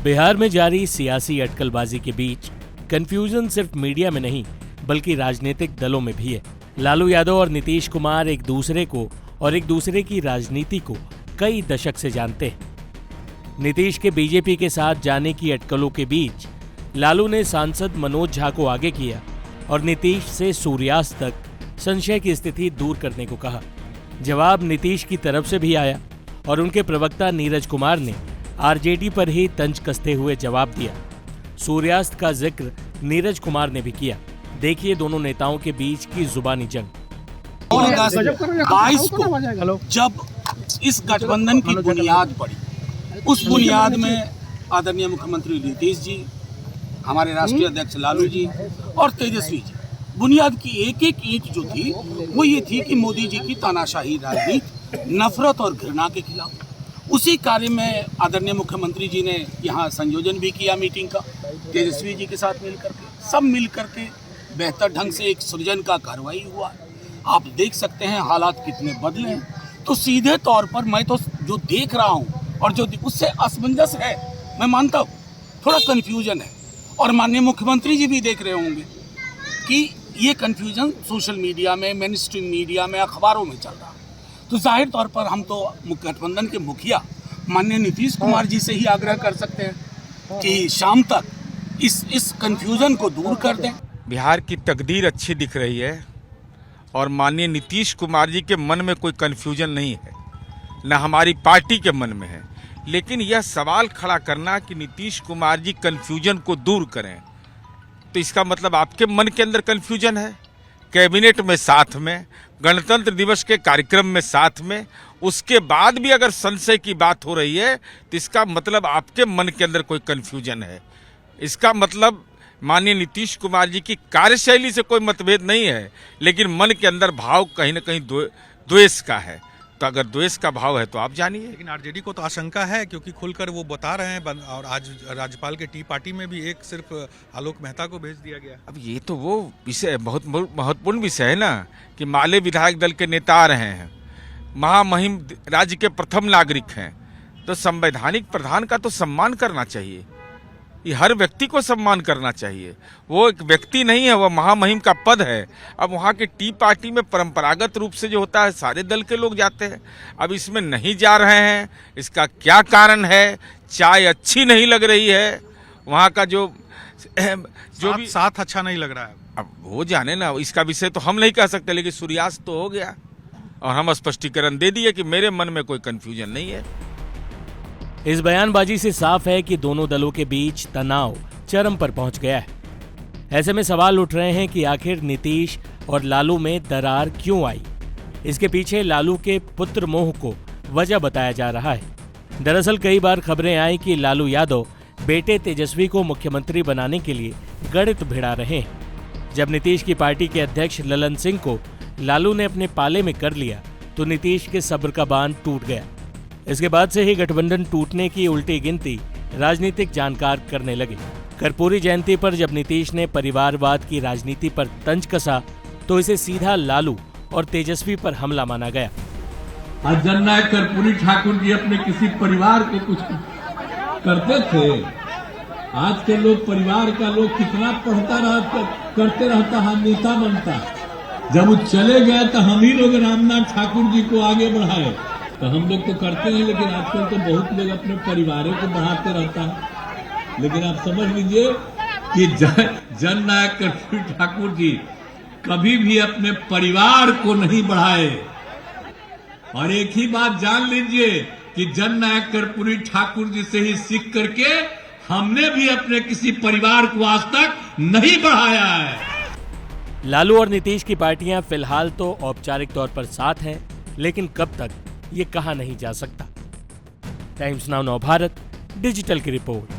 बिहार में जारी सियासी अटकलबाजी के बीच कंफ्यूजन सिर्फ मीडिया में नहीं बल्कि राजनीतिक दलों में भी है। लालू यादव और नीतीश कुमार एक दूसरे को और एक दूसरे की राजनीति को कई दशक से जानते हैं। नीतीश के बीजेपी के साथ जाने की अटकलों के बीच लालू ने सांसद मनोज झा को आगे किया और नीतीश से सूर्यास्त तक संशय की स्थिति दूर करने को कहा। जवाब नीतीश की तरफ से भी आया और उनके प्रवक्ता नीरज कुमार ने आरजेडी पर ही तंज कसते हुए जवाब दिया। सूर्यास्त का जिक्र नीरज कुमार ने भी किया। देखिए दोनों नेताओं के बीच की जुबानी जंग। 22 को जब इस गठबंधन की बुनियाद पड़ी, उस बुनियाद में आदरणीय मुख्यमंत्री नीतीश जी, हमारे राष्ट्रीय अध्यक्ष लालू जी और तेजस्वी जी, बुनियाद की एक एक ईंट जो थी वो ये थी कि मोदी जी की तानाशाही राजनीति, नफरत और घृणा के खिलाफ। उसी कार्य में आदरणीय मुख्यमंत्री जी ने यहाँ संयोजन भी किया मीटिंग का, तेजस्वी जी के साथ मिलकर के, सब मिलकर के बेहतर ढंग से एक सृजन का कार्रवाई हुआ। आप देख सकते हैं हालात कितने बदले हैं। तो सीधे तौर पर मैं तो जो देख रहा हूँ और जो उससे असमंजस है, मैं मानता हूँ थोड़ा कन्फ्यूजन है, और माननीय मुख्यमंत्री जी भी देख रहे होंगे कि ये कन्फ्यूजन सोशल मीडिया में, मेन स्ट्रीम मीडिया में, अखबारों में चल रहा है। तो जाहिर तौर पर हम तो गठबंधन के मुखिया माननीय नीतीश कुमार जी से ही आग्रह कर सकते हैं कि शाम तक इस कन्फ्यूजन को दूर कर दें। बिहार की तकदीर अच्छी दिख रही है और माननीय नीतीश कुमार जी के मन में कोई कन्फ्यूजन नहीं है, न हमारी पार्टी के मन में है। लेकिन यह सवाल खड़ा करना कि नीतीश कुमार जी कन्फ्यूजन को दूर करें, तो इसका मतलब आपके मन के अंदर कन्फ्यूजन है। कैबिनेट में साथ में, गणतंत्र दिवस के कार्यक्रम में साथ में, उसके बाद भी अगर संशय की बात हो रही है तो इसका मतलब आपके मन के अंदर कोई कन्फ्यूजन है। इसका मतलब माननीय नीतीश कुमार जी की कार्यशैली से कोई मतभेद नहीं है, लेकिन मन के अंदर भाव कहीं ना कहीं द्वेष का है। तो अगर द्वेष का भाव है तो आप जानिए। लेकिन आरजेडी को तो आशंका है, क्योंकि खुलकर वो बता रहे हैं, और आज राज्यपाल के टी पार्टी में भी एक सिर्फ आलोक मेहता को भेज दिया गया। अब ये तो वो विषय बहुत महत्वपूर्ण विषय है ना, कि माले विधायक दल के नेता आ रहे हैं, महामहिम राज्य के प्रथम नागरिक हैं, तो संवैधानिक प्रधान का तो सम्मान करना चाहिए। ये हर व्यक्ति को सम्मान करना चाहिए। वो एक व्यक्ति नहीं है, वो महामहिम का पद है। अब वहाँ के टी पार्टी में परंपरागत रूप से जो होता है सारे दल के लोग जाते हैं, अब इसमें नहीं जा रहे हैं। इसका क्या कारण है? चाय अच्छी नहीं लग रही है, वहाँ का जो भी साथ अच्छा नहीं लग रहा है। अब वो जाने ना, इसका विषय तो हम नहीं कह सकते, लेकिन सूर्यास्त तो हो गया और हम स्पष्टीकरण दे दिए कि मेरे मन में कोई कंफ्यूजन नहीं है। इस बयानबाजी से साफ है कि दोनों दलों के बीच तनाव चरम पर पहुंच गया है। ऐसे में सवाल उठ रहे हैं कि आखिर नीतीश और लालू में दरार क्यों आई। इसके पीछे लालू के पुत्र मोह को वजह बताया जा रहा है। दरअसल कई बार खबरें आई कि लालू यादव बेटे तेजस्वी को मुख्यमंत्री बनाने के लिए गणित भिड़ा रहे हैं। जब नीतीश की पार्टी के अध्यक्ष ललन सिंह को लालू ने अपने पाले में कर लिया तो नीतीश के सब्र का बांध टूट गया। इसके बाद से ही गठबंधन टूटने की उल्टी गिनती राजनीतिक जानकार करने लगे। कर्पूरी जयंती पर जब नीतीश ने परिवारवाद की राजनीति पर तंज कसा तो इसे सीधा लालू और तेजस्वी पर हमला माना गया। आज जननायक कर्पूरी ठाकुर जी अपने किसी परिवार के कुछ करते थे। आज के लोग परिवार का लोग कितना पढ़ता रहता, करते रहता है, नेता बनता। जब वो चले गए तो हम ही लोग रामनाथ ठाकुर जी को आगे बढ़ाए। तो हम लोग तो करते हैं, लेकिन आजकल तो बहुत लोग अपने परिवारों को बढ़ाते रहता है। लेकिन आप समझ लीजिए कि जननायक कर्पूरी ठाकुर जी कभी भी अपने परिवार को नहीं बढ़ाए। और एक ही बात जान लीजिए कि जननायक कर्पूरी ठाकुर जी से ही सीख करके हमने भी अपने किसी परिवार को आज तक नहीं बढ़ाया है। लालू और नीतीश की पार्टियां फिलहाल तो औपचारिक तौर पर साथ हैं, लेकिन कब तक ये कहा नहीं जा सकता। टाइम्स नाउ नव भारत डिजिटल की रिपोर्ट।